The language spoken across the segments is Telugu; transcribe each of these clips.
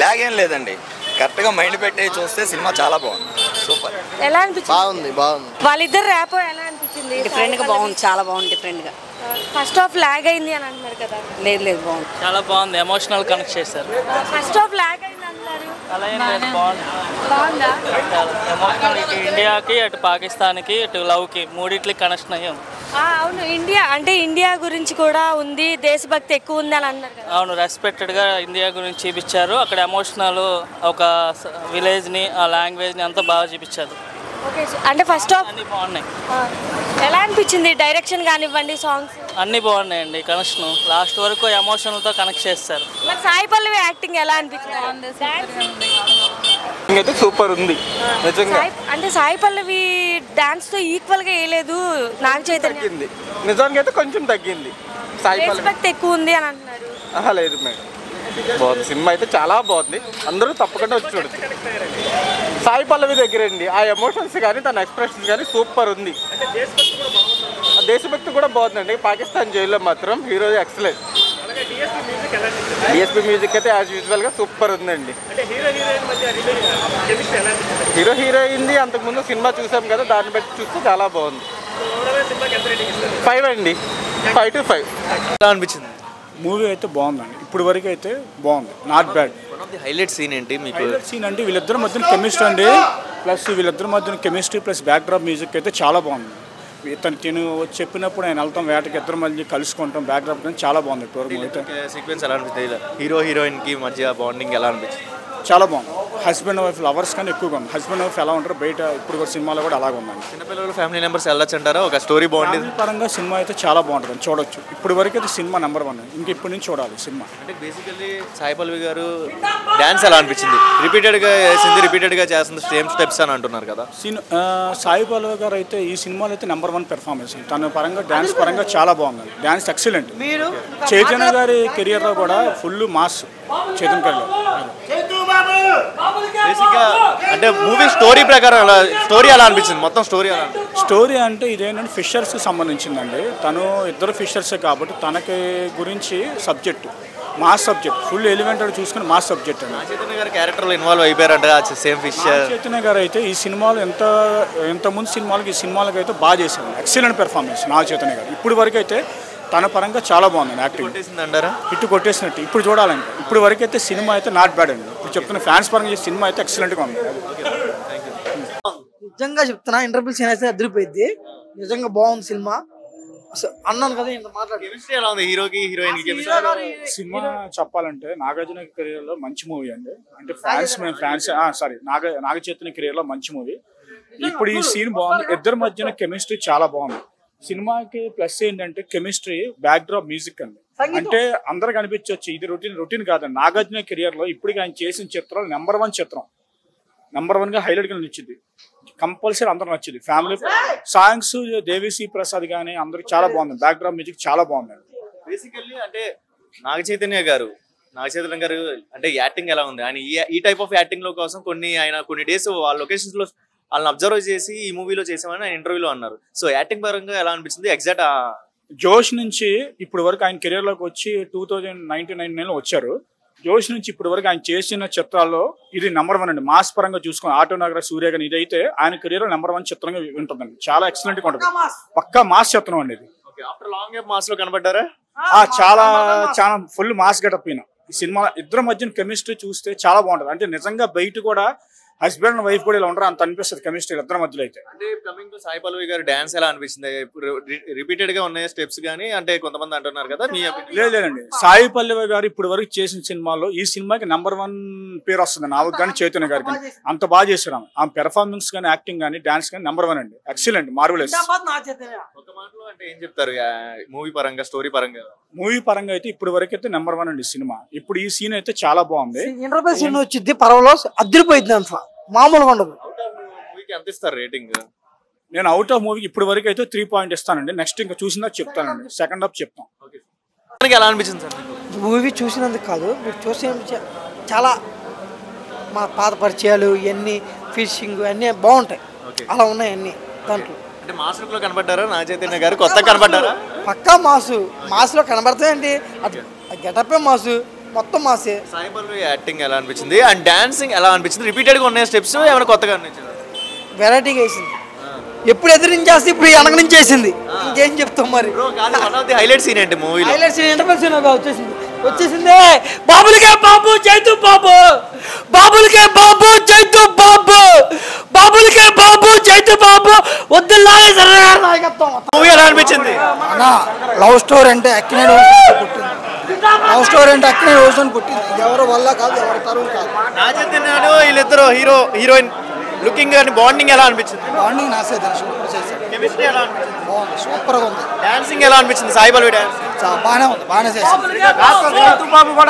లాగ్ ఏం లేదండి, కరెక్ట్గా మైండ్ పెట్టి చూస్తే సినిమా చాలా బాగుంది. సూపర్. ఎలా అనిపించింది? బాగుంది. వాళ్ళిద్దరు ర్యాప్ ఎలా అనిపించింది? డిఫరెంట్గా బాగుంది, చాలా బాగుంది డిఫరెంట్గా. ఫస్ట్ హాఫ్ లాగ్ అయింది అని అంటున్నారు కదా. లేదు బాగుంది, చాలా బాగుంది. ఎమోషనల్ కనెక్ట్ చేశారు. ఫస్ట్ హాఫ్ లాగ్ అయింది అంటున్నారు. అలా ఏం లేదు, బాగుంది. బాగుందా? ఎమోషనల్ ఇటు ఇండియాకి అటు పాకిస్తాన్కి ఇటు లవ్కి మూడిట్లకి కనెక్షన్ అయ్యాం. అవును, ఇండియా అంటే ఇండియా గురించి కూడా ఉంది, దేశభక్తి ఎక్కువ ఉంది అని అన్నారు కదా. అవును, రెస్పెక్టెడ్గా ఇండియా గురించి చూపించారు. అక్కడ ఎమోషనల్ ఒక విలేజ్ని ఆ లాంగ్వేజ్ని అంతా బాగా చూపించారు. ఓకే, అంటే ఫస్ట్ హాఫ్ అన్నీ బాగున్నాయి. ఎలా అనిపించింది? డైరెక్షన్ కానివ్వండి, సాంగ్స్ అన్నీ బాగున్నాయండి. కనెక్షన్ లాస్ట్ వరకు ఎమోషనల్తో కనెక్ట్ చేస్తారు. మరి సాయి పల్లవి యాక్టింగ్ ఎలా అనిపించింది? అయితే సూపర్ ఉంది నిజంగా. అంటే సాయి పల్లవి డాన్స్ తో ఈక్వల్ గా వేయలేదు, నాగ చైతన్య తగ్గింది, నిజానికి అయితే కొంచెం తగ్గింది. సాయి పల్లవి దేశభక్తి ఎక్కువ ఉంది అని అంటున్నారు. లేదు మేడం, బాగుంది. సినిమా అయితే చాలా బాగుంది, అందరూ తప్పకుండా వచ్చి చూడచ్చు. సాయి పల్లవి దగ్గర అండి ఆ ఎమోషన్స్ కానీ తన ఎక్స్ప్రెషన్స్ కానీ సూపర్ ఉంది. దేశభక్తి కూడా బాగుందండి. పాకిస్తాన్ జైల్లో మాత్రం హీరో ఎక్సలెంట్. డిఎస్పీ మ్యూజిక్ అయితే యాజ్ యూజువల్గా సూపర్ ఉందండి. హీరో హీరోయిన్ది అంతకుముందు సినిమా చూసాం కదా, దాన్ని బట్టి చూస్తే చాలా బాగుంది. 5 అండి, 5 to 5. ఎలా అనిపించింది? మూవీ అయితే బాగుందండి, ఇప్పుడు వరకు అయితే బాగుంది, నాట్ బ్యాడ్. హైలైట్ సీన్ ఏంటి మీకు? హైలైట్ సీన్ అంటే వీళ్ళిద్దరి మధ్యన కెమిస్ట్రీ అండి, ప్లస్ వీళ్ళిద్దరి మధ్యన కెమిస్ట్రీ ప్లస్ బ్యాక్డ్రాప్ మ్యూజిక్ అయితే చాలా బాగుంది. తిను చెప్పినప్పుడు ఆయన వెళ్తాం వేటకి, ఇద్దరు మళ్ళీ కలుసుకుంటాం, బ్యాక్డ్రాప్ కానీ చాలా బాగుంది. సీక్వెన్స్ ఎలా అనిపిస్తుంది? హీరో హీరోయిన్కి మధ్య బాండింగ్ ఎలా అనిపించింది? చాలా బాగుంది. హస్బెండ్ వైఫ్ లవర్స్ కానీ ఎక్కువగా ఉంది. హస్బెండ్ వైఫ్ ఎలా ఉంటారు బయట ఇప్పుడు కూడా సినిమాలో కూడా అలాగే ఉందండి. చిన్నపిల్లలు ఫ్యామిలీ మెంబర్స్ వెళ్ళొచ్చు అంటారా? ఒక స్టోరీ బాగుంటుంది పరంగా సినిమా అయితే చాలా బాగుంటుంది, చూడొచ్చు. ఇప్పుడు వరకు అయితే సినిమా నెంబర్ 1, ఇంక ఇప్పటి నుంచి చూడాలి సినిమా. అంటే బేసికల్లీ సాయి పల్లవి గారు డ్యాన్స్ ఎలా అనిపించింది? రిపీటెడ్గా చేస్తుంది సేమ్ స్టెప్స్ అని అంటున్నారు కదా. సాయి పల్లవి గారు అయితే ఈ సినిమాలో అయితే నెంబర్ 1 పెర్ఫార్మెన్స్. తన పరంగా డ్యాన్స్ పరంగా చాలా బాగుంది, డ్యాన్స్ ఎక్సలెంట్. చైతన్య గారి కెరియర్లో కూడా ఫుల్ మాస్ చైతన్య గారు. బేసిక్గా అంటే మూవీ స్టోరీ ప్రకారం స్టోరీ ఎలా అనిపించింది? మొత్తం స్టోరీ అంటే ఇదేంటంటే ఫిషర్స్కి సంబంధించిందండి. తను ఇద్దరు ఫిషర్సే కాబట్టి తనకి గురించి సబ్జెక్ట్ మాస్ సబ్జెక్ట్, ఫుల్ ఎలిమెంటెడ్ చూసుకుని మాస్ సబ్జెక్ట్ అండి. చైతన్య గారు క్యారెక్టర్లో ఇన్వాల్వ్ అయిపోయారంట సేమ్ ఫిష్. చైతన్య గారు అయితే ఈ సినిమాలో ఎంతమంది సినిమాలకి ఈ సినిమాలకి అయితే బాగా చేశారు, ఎక్సలెంట్ పెర్ఫార్మెన్స్ నాగ చైతన్య గారు. ఇప్పుడు వరకు అయితే తన పరంగా చాలా బాగుంది యాక్టింగ్. హిట్ కొట్టేసినట్టు ఇప్పుడు చూడాలంటే. ఇప్పుడు వరకు అయితే సినిమా అయితే నాట్ బ్యాడ్ అండి. ఇప్పుడు చెప్తున్న ఫ్యాన్స్ పరంగా సినిమా అయితే ఎక్సలెంట్గా ఉంది. నిజంగా చెప్తున్నా, ఇంటర్వ్యూ సీన్ అయితే అదిరిపోయింది, నిజంగా బాగుంది సినిమా. అన్నాను కదా ఇంత మాట్లాడు. హీరోకి హీరోయిన్ సినిమా చెప్పాలంటే నాగార్జున కెరీర్ లో మంచి మూవీ అండి. అంటే ఫ్యాన్స్ నాగ చైతన్య కెరీర్ లో మంచి మూవీ. ఇప్పుడు ఈ సీన్ బాగుంది, ఇద్దరి మధ్యన కెమిస్ట్రీ చాలా బాగుంది. సినిమాకి ప్లస్ ఏంటంటే కెమిస్ట్రీ, బ్యాక్ డ్రాప్ మ్యూజిక్ అండి. అంటే అందరికి అనిపించవచ్చు ఇది రొటీన్ కాదండి. నాగార్జున కెరియర్ లో ఇప్పుడు ఆయన చేసిన చిత్రాలు నెంబర్ 1 చిత్రం, నెంబర్ 1గా హైలైట్ గా నచ్చింది, కంపల్సరీ అందరూ నచ్చింది. ఫ్యామిలీ సాంగ్స్ దేవిశ్రీ ప్రసాద్ కానీ అందరికి చాలా బాగుంది, బ్యాక్ డ్రాప్ మ్యూజిక్ చాలా బాగుంది. బేసికల్లీ అంటే నాగ చైతన్య గారు అంటే యాక్టింగ్ ఎలా ఉంది? ఆయన ఈ టైప్ ఆఫ్ యాక్టింగ్ లో కోసం కొన్ని డేస్ వాళ్ళ లొకేషన్స్ లో వాళ్ళని అబ్జర్వ్ చేసి ఈ మూవీలో చేసామని ఆయన ఇంటర్వ్యూలో అన్నారు. సో యాక్టింగ్ పరంగా ఎలా అనిపించింది? ఎగ్జాక్ట్ జోష్ నుంచి ఇప్పుడు వరకు ఆయన కెరీర్ లోకి వచ్చి 2099లో వచ్చారు. జోష్ నుంచి ఇప్పుడు వరకు ఆయన చేసిన చిత్రాల్లో ఇది నెంబర్ 1 అండి. మాస్ పరంగా చూసుకుని ఆటో నగర, సూర్య గాని ఇదైతే ఆయన కెరీర్ లో నెంబర్ 1 చిత్రంగా ఉంటుందండి. చాలా ఎక్సలెంట్ గా ఉంటుంది, పక్కా మాస్ చిత్రం అండి ఇది. ఆఫ్టర్ లాంగ్ గ్యాప్ మాస్ లో కనబడ్డారా? చాలా ఫుల్ మాస్ గెటప్ అయిన ఈ సినిమా. ఇద్దరు మధ్యన కెమిస్ట్రీ చూస్తే చాలా బాగుంటుంది. అంటే నిజంగా బయట కూడా హస్బెండ్ అండ్ వైఫ్ కూడా ఇలా ఉండరు అంత అనిపిస్తుంది కెమిస్ట్రీ ఇద్దరి మధ్యలో అయితే. అంటే కమింగ్ టు సాయి పల్లవి గారు డాన్స్ ఎలా అనిపించింది? రిపీటెడ్ గా ఉన్నాయి స్టెప్స్ కానీ, అంటే కొంతమంది అంటున్నారు కదా. లేదండి, సాయి పల్లవి గారు ఇప్పుడు వరకు చేసిన సినిమాల్లో ఈ సినిమాకి నెంబర్ 1 పేరు వస్తుంది నాకు కానీ చైతన్య గారికి. అంత బాగా చేశారు ఆమె పెర్ఫార్మెన్స్ కానీ, యాక్టింగ్ కానీ, డాన్స్ కానీ నెంబర్ 1 అండి. Excellent, marvellous. ఒక మాటలో అంటే ఏం చెప్తారు మూవీ పరంగా, స్టోరీ పరంగా? మూవీ పరంగా అయితే ఇప్పుడు వరకు అయితే నెంబర్ 1 అండి సినిమా. ఇప్పుడు ఈ సీన్ అయితే చాలా బాగుంది. ఇంటర్వ్యూ సీన్ వచ్చింది పర్వాలో అదిరిపోయింది, అంత మామూలుగా ఉండదు. ఎంత ఇస్తారు రేటింగ్? నేను అవుట్ ఆఫ్ మూవీకి ఇప్పుడు వరకు అయితే 3 పాయింట్ ఇస్తానండి. నెక్స్ట్ ఇంకా చూసిందా చెప్తానండి, సెకండ్ హాఫ్ చెప్తాం. ఎలా అనిపించింది సార్ మూవీ? చూసినందుకు కాదు, మీరు చూసే చాలా మా పాత పరిచయాలు ఇవన్నీ, ఫిషింగ్ అన్నీ బాగుంటాయి, అలా ఉన్నాయి అన్నీ దాంట్లో. అంటే మాస్ లుక్ లో కనబడ్డారా నాగ చైతన్య గారు? కొత్తగా కనబడ్డారా? పక్కా మాసులో కనబడతాయండి, అది గెటప్పే మాసు. మొత్తం మాసే. సాయి పల్లవి యాక్టింగ్ ఎలా అనిపించింది అండ్ డాన్సింగ్ ఎలా అనిపించింది? రిపీటెడ్గా ఉన్నాయి స్టెప్స్ ఏమైనా కొత్తగా అనిపించింది? వెరైటీగా వేసింది. ఎప్పుడు ఎదిరించేస్తే ఇప్పుడు వెనక నుంచి వేసింది. ఇంకేం చెప్తాం మరి. One of the highlight scene ఏంటి మూవీలో? హైలైట్ సీన్ ఇంటర్వెల్ సీన్ వచ్చేసింది. బాబులకే బాబు జైతు బాబు, బాబులకే బాబు జైతు బాబు, బాబులకే బాబు జైతు బాబు వద్దులాగే నాయకత్వం. మూవీ ఎలా అనిపించింది? లవ్ స్టోరీ అంటే అక్కినేని పుట్టింది. లవ్ స్టోరీ అంటే అక్కినేని ఓషన్ పుట్టింది. ఎవరు వల్ల కాదు, ఎవరు తరువు కాదు. నాగార్జున వీళ్ళిద్దరు హీరో హీరోయిన్ లుకింగ్ కానీ బాండింగ్ ఎలా అనిపించింది? బాండింగ్ నాసేది సూపర్ చేశాడు. కెమిస్ట్రీ ఎలా అనిపించింది? బాగుంది, సూపర్గా ఉంది. డాన్సింగ్ ఎలా అనిపించింది? సాయి పల్లవి డాన్స్ బాగానే ఉంది, బాగానే చేశాడు.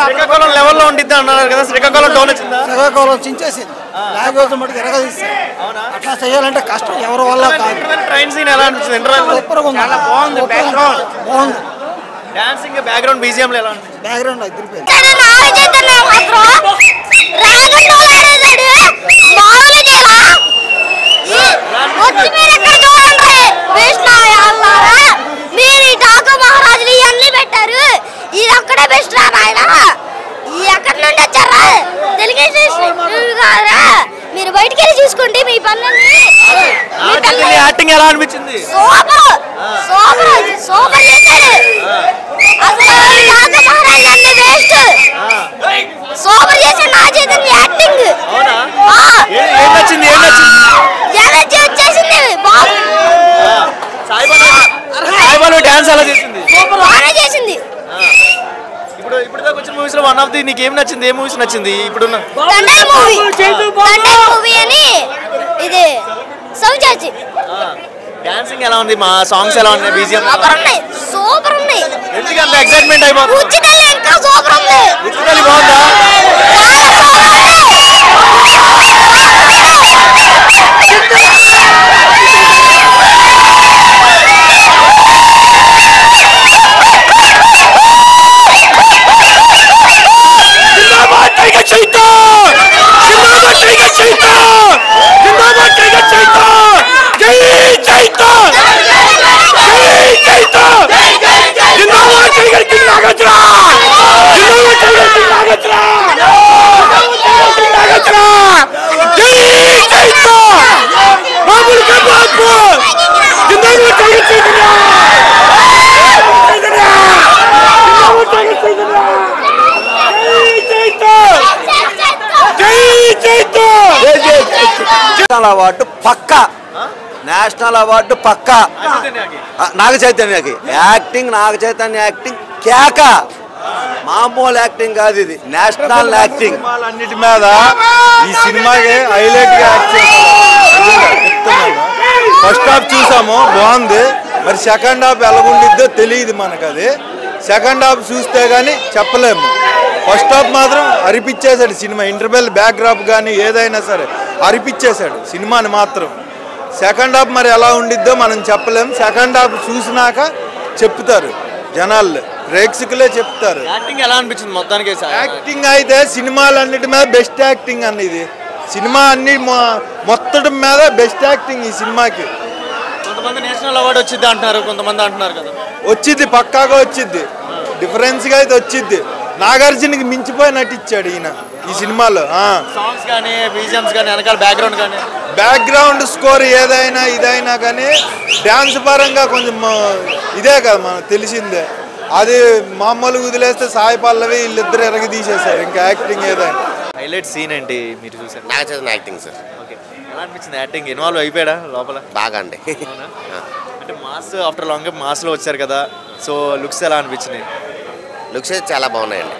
శ్రీకాకుళం లెవెల్లో ఉండిద్ది అన్నారు కదా, శ్రీకాకుళం టోన్ వచ్చిందా? శ్రీకాకుళం చించేసింది. లాంగ్వేజ్ మటుకు ఎరగదీస్తారు. అట్లా చేయాలంటే కష్టం, ఎవరి వల్ల కాదు. ట్రైన్ సీన్ ఎలా అనిపించింది? ఇంటర్వెల్ సూపర్గా ఉంది, బాగుంది. బాగుంది. డాన్సింగ్ బ్యాక్గ్రౌండ్ బీజిఎం ఎలా అనిపించింది? బ్యాక్గ్రౌండ్ అదిరిపోయింది. మీరు ఈ డాకు మహారాజులు ఇవన్నీ పెట్టారు, ఇది ఒక్కడే బెస్ట్ రా నాయన. ఎక్కడి నుండి వచ్చారా? తెలుగు మీరు బయటికి వెళ్ళి చూసుకోండి మీ పనులన్నీ. యాక్టింగ్ ఎలా అనిపించింది? సూపర్ సూపర్ సూపర్ చేశాడు. అసలు డాకు మహారాజు అన్ని వేస్ట్. సూపర్ చేశాడు నా చైతన్య యాక్టింగ్. ఏం నచ్చింది? ఏం నచ్చింది? ఎనర్జీ వచ్చేసింది బాబు. సాయి పల్లవి డాన్స్ ఎలా చేసింది? బాగా చేసింది. ఇప్పుడు దాకా వచ్చిన మూవీస్ లో వన్ ఆఫ్ ది నీకు ఏం నచ్చింది? ఏ మూవీస్ నచ్చింది? ఇప్పుడున్న తండ్రి మూవీ అని ఇది సౌచాచి. డాన్సింగ్ ఎలా ఉంది? మా సాంగ్స్ ఎలా ఉన్నాయి? బీజిఎం సూపర్ ఉన్నాయి, సూపర్ ఉన్నాయి. ఎందుకంత ఎక్సైట్మెంట్ అయిపోతుంది? ఉచితల్లి ఇంకా సూపర్ ఉంది. ఉచితల్లి బాగుందా? నేషనల్ అవార్డు పక్కా, నేషనల్ అవార్డు పక్కా. నాగ చైతన్యకి యాక్టింగ్, నాగ చైతన్య యాక్టింగ్ కేక. మామూలు యాక్టింగ్ కాదు, ఇది నేషనల్ యాక్టింగ్. అన్నిటి మీద ఈ సినిమాకి హైలైట్ గా యాక్ట్ చేస్తున్నాను. ఫస్ట్ హాఫ్ చూసాము, బాగుంది. మరి సెకండ్ హాఫ్ ఎలాగుండిద్దో తెలియదు మనకు. అది సెకండ్ హాఫ్ చూస్తే కానీ చెప్పలేము. ఫస్ట్ హాఫ్ మాత్రం అరిపించేశాడు సినిమా. ఇంటర్వెల్ బ్యాక్డ్రాప్ కానీ ఏదైనా సరే అరిపించేశాడు సినిమాని మాత్రం. సెకండ్ హాఫ్ మరి ఎలా ఉండిద్దో మనం చెప్పలేము. సెకండ్ హాఫ్ చూసినాక చెప్తారు జనాలు, ప్రేక్షకులే చెప్తారు. యాక్టింగ్ ఎలా అనిపించింది మొత్తానికి? యాక్టింగ్ అయితే సినిమాలన్నిటి మీద బెస్ట్ యాక్టింగ్ అన్న. ఇది సినిమా అన్ని మొత్తం మీద బెస్ట్ యాక్టింగ్ ఈ సినిమాకి. కొంతమంది నేషనల్ అవార్డు వచ్చింది అంటున్నారు, కొంతమంది అంటున్నారు కదా. వచ్చింది, పక్కాగా వచ్చింది. డిఫరెన్స్గా అయితే వచ్చింది. నాగార్జునకి మించిపోయి నటించాడు ఈయన ఈ సినిమాలో. సాంగ్స్ కానీ బీజిఎమ్స్ కానీ వెనకాల బ్యాక్గ్రౌండ్ కానీ బ్యాక్గ్రౌండ్ స్కోర్ ఏదైనా ఇదైనా కానీ డ్యాన్స్ పరంగా కొంచెం ఇదే కదా మనకు తెలిసిందే. అది మామూలుగా వదిలేస్తే సాయి పల్లవి వీళ్ళిద్దరు ఎరగి తీసేశారు. ఇంకా యాక్టింగ్ ఏదైనా. హైలైట్ సీన్ ఏంటి మీరు చూసారు? Naga Chaitanya acting sir. Okay, ఎలా అనిపించింది? యాక్టింగ్ ఇన్వాల్వ్ అయిపోయాడా లోపల? బాగా అండి. అంటే మాస్ ఆఫ్టర్ లాంగ్ మాస్లో వచ్చారు కదా, సో లుక్స్ ఎలా అనిపించినాయి? లుక్స్ అయితే చాలా బాగున్నాయండి.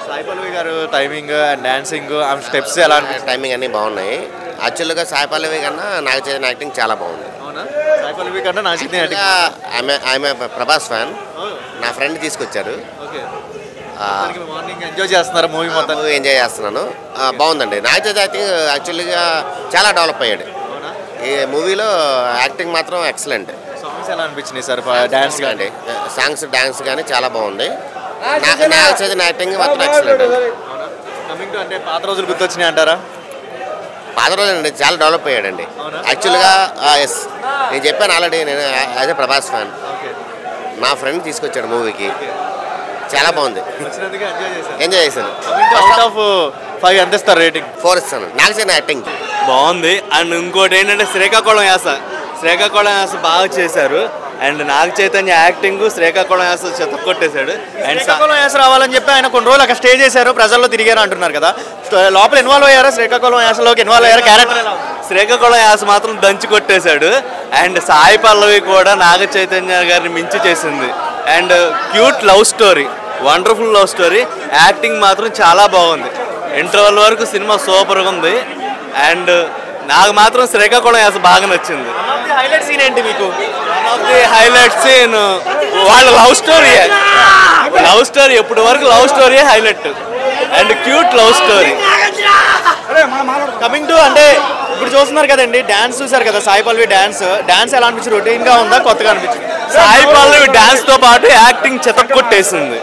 సాయి పల్లవి గారు టైమింగ్ అండ్ డాన్సింగ్ ఆమె స్టెప్స్ ఎలా అనిపించింది? టైమింగ్ అన్నీ బాగున్నాయి. యాక్చువల్గా సాయి పల్లవి కన్నా నాగ చైతన్య యాక్టింగ్ చాలా బాగుంది. అవునా? సాయి పల్లవి కన్నా నాగ చైతన్య యాక్టింగ్. ఆమె ప్రభాస్ ఫ్యాన్. నా ఫ్రెండ్ తీసుకొచ్చారు. ఓకే, మార్నింగ్ ఎంజాయ్ చేస్తున్నారు మూవీ మొత్తం? ఎంజాయ్ చేస్తున్నాను. బాగుందండి. నాగ చైతన్య యాక్టింగ్ యాక్చువల్గా చాలా డెవలప్ అయ్యాడు ఈ మూవీలో. యాక్టింగ్ మాత్రం ఎక్సలెంట్. సాంగ్స్ ఎలా అనిపించినాయి సార్? డాన్స్ కానీ సాంగ్స్ డాన్స్ కానీ చాలా బాగుంది. నాగ చైతన్య యాక్టింగ్ మాత్రం ఎక్సలెంట్ అండి. కమింగ్ టు అంటే పాత రోజులు గుర్తొచ్చినాయి అంటారా? పాత రోజులండి చాలా డెవలప్ అయ్యాడండి యాక్చువల్గా. ఎస్, నేను చెప్పాను ఆల్రెడీ, నేను యాజ్ ఎ ప్రభాస్ ఫ్యాన్. నా ఫ్రెండ్ తీసుకొచ్చాడు మూవీకి. చాలా బాగుంది, ఎంజాయ్ చేశాను. అవుట్ ఆఫ్ 5 ఎంత ఇస్తారు రేటింగ్? 4 ఇస్తాను. నాగచైతన్య యాక్టింగ్ బాగుంది. అండ్ ఇంకోటి ఏంటంటే శ్రీకాకుళం యాస బాగా చేశారు. అండ్ నాగ చైతన్య యాక్టింగ్ శ్రీకాకుళం యాస కొట్టేశాడు. అండ్ శ్రీకాకుళం యాస రావాలని చెప్పి ఆయన కొన్ని రోజులు అక్కడ స్టే చేశారు, ప్రజల్లో తిరిగారు అంటున్నారు కదా, లోపల ఇన్వాల్వ్ అయ్యారా? శ్రీకాకుళం యాసలోకి ఇన్వాల్వ్ అయ్యారా? క్యారెక్టర్ శ్రీకాకుళం యాస మాత్రం దంచి కొట్టేశాడు. అండ్ సాయి పల్లవి కూడా నాగ చైతన్య గారిని మించి చేసింది. And cute love story, wonderful love story. Acting మాత్రం చాలా బాగుంది. ఇంటర్వల్ వరకు సినిమా సూపర్గా ఉంది. అండ్ నాకు మాత్రం శ్రీకాకుళం యాస బాగా నచ్చింది. హైలైట్ సీన్ ఏంటి మీకు? హైలైట్ సీన్ వాళ్ళ లవ్ స్టోరీ ఎప్పటి వరకు love story highlight. And cute love story. Coming to అంటే ఇప్పుడు చూస్తున్నారు కదండి, డాన్స్ చూసారు కదా, సాయి పల్లవి డాన్స్ ఎలా అనిపించింది? రొటీన్ గా ఉందా, కొత్తగా అనిపించింది? సాయి పల్లవి డాన్స్ తో పాటు యాక్టింగ్ చెతక్కొట్టేసింది.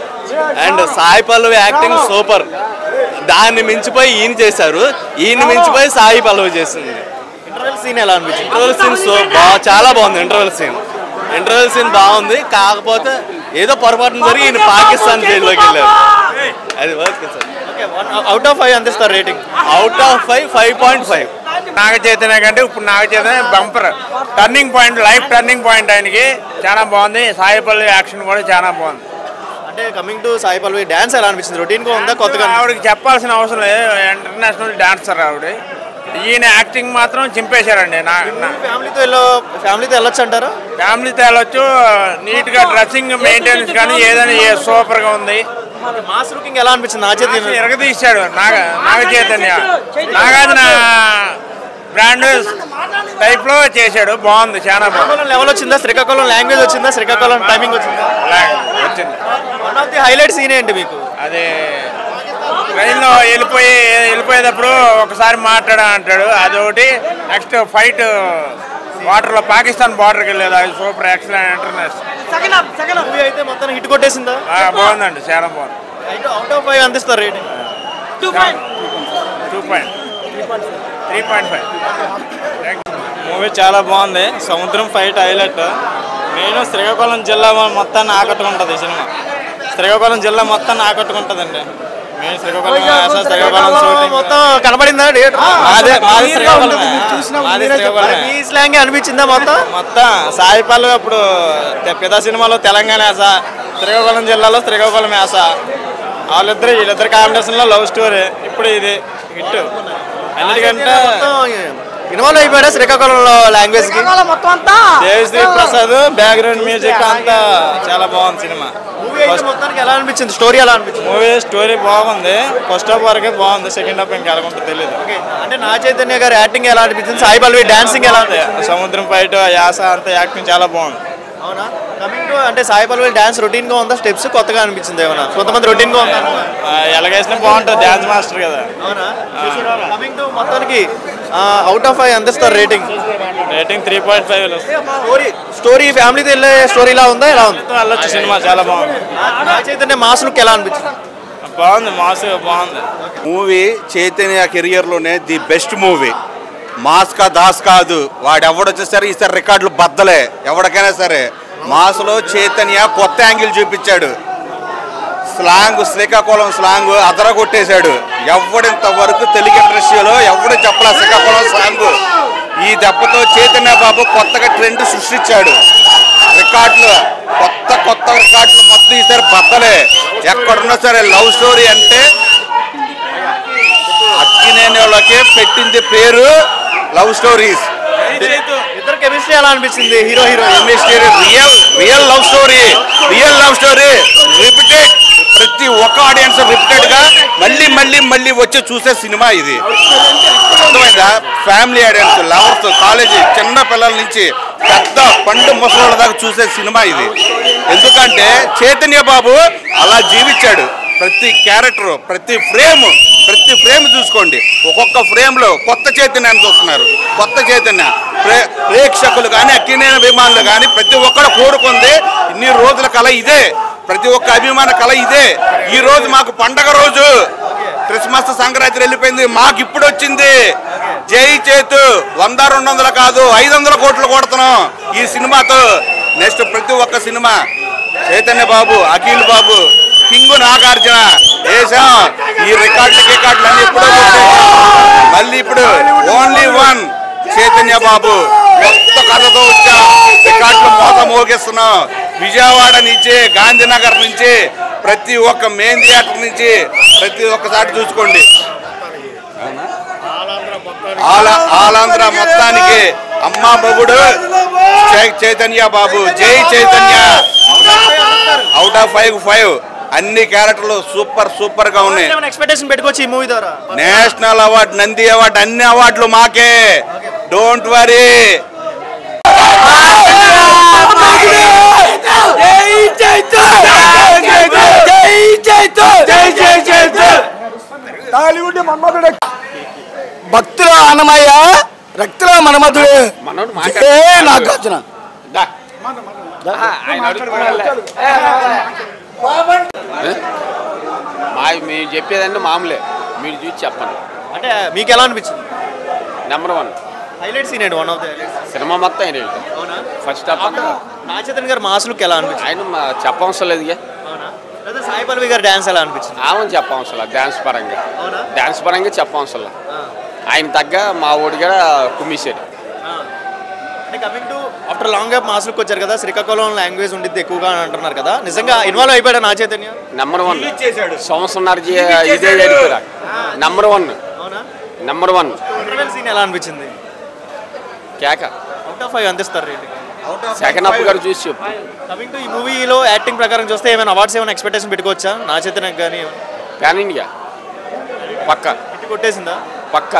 And Sai Pallavi acting super. దాన్ని మించిపోయి ఈయన చేశారు, ఈయన మించిపోయి సాయి పల్లవి చేసింది. ఇంటర్వెల్ సీన్ ఎలా అనిపించింది? ఇంటర్వెల్ సీన్ చాలా బాగుంది. ఇంటర్వెల్ సీన్ బాగుంది. కాకపోతే ఏదో పొరపాటున జరిగి ఈయన పాకిస్తాన్ జైల్లోకి వెళ్ళారు. అది ఓకే సార్. అవుట్ ఆఫ్ 5 ఎంత ఇస్తారు rating? Out of 5.5. Naga Chaitanya కంటే ఇప్పుడు Naga Chaitanya bumper turning point, life turning point ఆయనకి. చాలా బాగుంది. సాయి పల్లవి యాక్షన్ కూడా చాలా బాగుంది. అంటే coming to Sai Pallavi dance ఎలా అనిపించింది? రొటీన్ గా ఉందా, కొత్తగా? ఆవిడకి చెప్పాల్సిన అవసరం లేదు, ఇంటర్నేషనల్ డాన్సర్ ఆవిడ. ఈయన యాక్టింగ్ మాత్రం చింపేశారండి. ఫ్యామిలీతో వెళ్ళొచ్చు అంటారు? ఫ్యామిలీతో వెళ్ళొచ్చు. నీట్ గా డ్రెస్సింగ్ మెయింటెనెన్స్ కానీ ఏదైనా సూపర్ గా ఉంది. మాస్ లుకింగ్ ఎలా అనిపించింది? ఎరగదీశాడు నాగ చైతన్య. నాగార్జున బ్రాండ్ టైప్ లో చేశాడు, బాగుంది, చాలా బాగుంది. లెవెల్ వచ్చిందా? శ్రీకాకుళం లాంగ్వేజ్ వచ్చిందా? శ్రీకాకుళం టైమింగ్ వచ్చిందా? వచ్చింది. One of the highlight scene ఏంటి మీకు? అదే ట్రైన్లో వెళ్ళిపోయేటప్పుడు ఒకసారి అంటాడు, అదొకటి. నెక్స్ట్ ఫైట్ వాటర్లో పాకిస్తాన్ బార్డర్కి వెళ్ళేది, అది సూపర్ ఎక్సలెంట్ ఇంటర్నేషనల్ మూవీ అయితే మొత్తం హిట్ కొట్టేసిందా? బాగుందండి, చాలా బాగుంది. అవుట్ ఆఫ్ 5 అందిస్తారు రేటింగ్? 3.5. మూవీ చాలా బాగుంది. సముద్రం ఫైట్ హైలైట్. మెయిన్ శ్రీకాకుళం జిల్లా మొత్తాన్ని ఆకట్టుకుంటుంది సినిమా. శ్రీకాకుళం జిల్లా మొత్తాన్ని ఆకట్టుకుంటుందండి. మెయిన్ శ్రీకాకుళం మొత్తం కనబడిందా? మాది స్లాంగ్ అనిపించిందా మొత్తం సాయి పల్లవి అప్పుడు పెద్ద సినిమాలో తెలంగాణ యాస, శ్రీకాకుళం జిల్లాలో శ్రీకాకుళం యాస. వీళ్ళిద్దరు కాంబినేషన్ లో లవ్ స్టోరీ. ఇప్పుడు ఇది హిట్. అన్నిటికంటే ఇన్వాల్వ్ అయిపోయాడా శ్రీకాకుళంలో లాంగ్వేజ్ కి? దేవిశ్రీ ప్రసాద్ బ్యాక్గ్రౌండ్ మ్యూజిక్ అంతా చాలా బాగుంది సినిమా. మొత్తానికి ఎలా అనిపించింది? స్టోరీ ఎలా అనిపించింది? మూవీ స్టోరీ బాగుంది. ఫస్ట్ హాఫ్ వరకే బాగుంది, సెకండ్ హాఫ్ ఇంకా ఎలాగుంటుందో తెలియదు. అంటే నాగ చైతన్య గారు యాక్టింగ్ ఎలా అనిపించింది? సాయి పల్లవి డాన్సింగ్ ఎలా ఉంది? సముద్రం ఫైట్ యాస అంతా యాక్టింగ్ చాలా బాగుంది. అవునా? కమింగ్ టు అంటే సాయి పల్లవి డాన్స్ రొటీన్ గా ఉందా? స్టెప్స్ కొత్తగా అనిపించింది ఏమన్నా? కొంతమంది రొటీన్ గా ఉందా? ఎలాగేసినా బాగుంటుంది, డాన్స్ మాస్టర్ కదా. అవునా? కమింగ్ టు మొత్తానికి అవుట్ ఆఫ్ 5 అందిస్తారు రేటింగ్? రేటింగ్ 3.5. స్టోరీ ఫ్యామిలీతో వెళ్ళే స్టోరీలా ఉందా, ఎలా ఉంది? వెళ్ళొచ్చు, సినిమా చాలా బాగుంది. నాగ చైతన్య మాస్ లుక్ ఎలా అనిపించింది? బాగుంది, మాస్ బాగుంది. మూవీ చైతన్య కెరియర్లోనే ది బెస్ట్ మూవీ. మాస్ కా దాస్ కాదు, వాడు ఎవడొచ్చా సరే ఈసారి రికార్డులు బద్దలే ఎవరికైనా సరే. మాస్లో చైతన్య కొత్త యాంగిల్ చూపించాడు. స్లాంగ్, శ్రీకాకుళం స్లాంగ్ అదరగొట్టేశాడు. ఎవడింత వరకు తెలుగు ఇండస్ట్రీలో ఎవడు చెప్పలే శ్రీకాకుళం స్లాంగ్. ఈ దెబ్బతో చైతన్య బాబు కొత్తగా ట్రెండ్ సృష్టించాడు. రికార్డులు కొత్త రికార్డులు మొత్తం ఈసారి బద్దలే. ఎక్కడున్నా సరే లవ్ స్టోరీ అంటే అక్కినేని వాళ్ళకి పెట్టింది పేరు లవ్ స్టోరీస్. ఇద్దరు కెమిస్ట్రీ ఎలా అనిపించింది? Hero chemistry real love story repeated. ప్రతి ఒక్క ఆడియన్స్ రిపీటెడ్ గా మళ్ళీ వచ్చి చూసే సినిమా ఇది. అర్థమైందా? ఫ్యామిలీ ఆడియన్స్, లవర్స్, కాలేజీ చిన్న పిల్లల నుంచి పెద్ద పండు ముసలోళ్ళ దాకా చూసే సినిమా ఇది. ఎందుకంటే చైతన్య బాబు అలా జీవించాడు. ప్రతి క్యారెక్టర్, ప్రతి ఫ్రేమ్ చూసుకోండి. ఒక్కొక్క ఫ్రేమ్ లో కొత్త చైతన్యాన్ని చూస్తున్నారు. కొత్త చైతన్య ప్రేక్షకులు కానీ అక్కినేని అభిమానులు కానీ ప్రతి ఒక్కరు కోరుకుంది ఇన్ని రోజుల కళ ఇదే. ప్రతి ఒక్క అభిమాన కళ ఇదే. ఈ రోజు మాకు పండగ రోజు. క్రిస్మస్ సంక్రాంతి వెళ్ళిపోయింది, మాకు ఇప్పుడు వచ్చింది. జై చేతు 100-200 కాదు 500 కోట్లు కొడుతున్నాం ఈ సినిమాతో. నెక్స్ట్ ప్రతి ఒక్క సినిమా చైతన్య బాబు, అఖిల్ బాబు కింగ్ నాగార్జున వేసాం. ఈ రికార్డులు అన్ని ఎప్పుడో మళ్ళీ ఇప్పుడు ఓన్లీ వన్ చైతన్య బాబు కొత్త కథతో వచ్చా. రికార్డులు మోసం మోగిస్తున్నాం. విజయవాడ నుంచి, గాంధీనగర్ నుంచి, ప్రతి ఒక్క మెయిన్ థియేటర్ నుంచి ప్రతి ఒక్కసారి చూసుకోండి. ఆలాంధ్ర మొత్తానికి అమ్మా బొగుడు చైతన్య బాబు, జై చైతన్య. అవుట్ ఆఫ్ 5 అన్ని క్యారెక్టర్లు సూపర్ గా ఉన్నాయి. ఎక్స్పెక్టేషన్ పెట్టుకోవచ్చు ఈ మూవీ ద్వారా. నేషనల్ అవార్డు, నంది అవార్డు, అన్ని అవార్డులు మాకే. Don't worry. భక్తుల అన్నమయ్య, రక్తుల మనమధుడే నాగార్జున. మేము చెప్పేదంటే మామూలే, మీరు చూసి చెప్పండి. అంటే మీకు ఎలా అనిపించింది? నెంబర్ 1 హైలైట్ సీన్ ఏంటి? వన్ ఆఫ్ ద సినిమా మొత్తం ఫస్ట్ హాఫ్ నాగచైతన్య గారు మాసులకు ఎలా అనిపించింది? ఆయన చెప్పవసరం లేదు. సాయి పల్లవి గారు డాన్స్ ఎలా అనిపించింది? ఆమెను చెప్పవసరం లేదు. డాన్స్ పరంగా చెప్పవసరం లేదు. ఆయన తగ్గ మా ఊడిగా కుమ్మిసాడు. అంటే coming to after long gap మాసులకు వచ్చారు కదా, శ్రీకాకుళం లాంగ్వేజ్ ఉండిద్ది ఎక్కువగా అంటున్నారు కదా, నిజంగా ఇన్వాల్వ్ అయిపోయాడు నా చైతన్య? నెంబర్ 1 సంవత్సరం ఇదే జరిపారు. నెంబర్ 1 సీన్ ఎలా అనిపించింది? కేక. అవుట్ ఆఫ్ 5 అందిస్తారు రేటింగ్. సెకండ్ హాఫ్ గారు చూసి చెప్పు. కమింగ్ టు ఈ మూవీలో యాక్టింగ్ ప్రకారం చూస్తే ఏమైనా అవార్డ్స్ ఏమైనా ఎక్స్పెక్టేషన్ పెట్టుకోవచ్చా నా చైతన్యకి? కానీ పాన్ ఇండియా పక్క కొట్టేసిందా? పక్క.